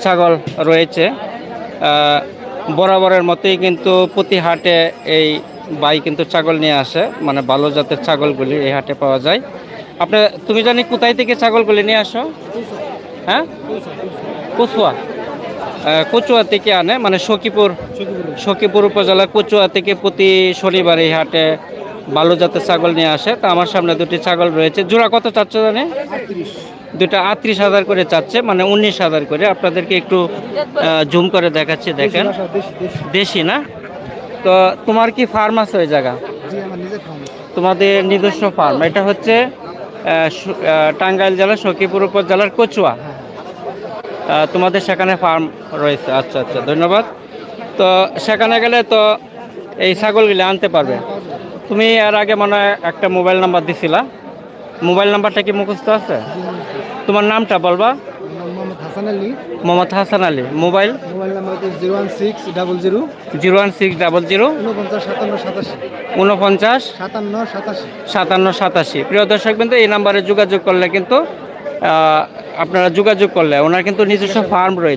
ছাগল রয়েছে। বরাবরের মতোই কিন্তু প্রতি হাটে এই ভাই কিন্তু ছাগল নিয়ে আসে, মানে ভালো জাতের ছাগলগুলি এই হাটে পাওয়া যায়। তুমি জানি কোথায় থেকে ছাগলগুলি নিয়ে আসো? হ্যাঁ, কচুয়া। কচুয়া থেকে আনে, মানে সখীপুর উপজেলার কচুয়া থেকে প্রতি শনিবার এই হাটে ভালো জাতের ছাগল নিয়ে আসে। তা আমার সামনে দুটি ছাগল রয়েছে। জোড়া কত চাচ্ছে জানে? দুটা 38,000 করে চাচ্ছে, মানে 19,000 করে। আপনাদেরকে একটু জুম করে দেখাচ্ছি, দেখেন। দেশি না? তো তোমার কি ফার্ম আছে ওই জায়গা? তোমাদের নিজস্ব ফার্ম? এটা হচ্ছে টাঙ্গাইল জেলা সখীপুর উপজেলার কচুয়া। তোমাদের সেখানে ফার্ম রয়েছে? আচ্ছা আচ্ছা, ধন্যবাদ। তো সেখানে গেলে তো এই ছাগলগুলি আনতে পারবে। তুমি এর আগে মনে হয় একটা মোবাইল নাম্বার দিছিলা, মোবাইল নাম্বারটা কি মুখস্থ আছে? তোমার নামটা বলবা? মোহাম্মদ হাসান আলী। Mobile number 01600 01600 49 57 87। প্রিয় দর্শক বিন্দু, এই নাম্বারে যোগাযোগ করলে কিন্তু আপনারা যোগাযোগ করলে ওনার কিন্তু নিজস্ব ফার্ম রয়েছে।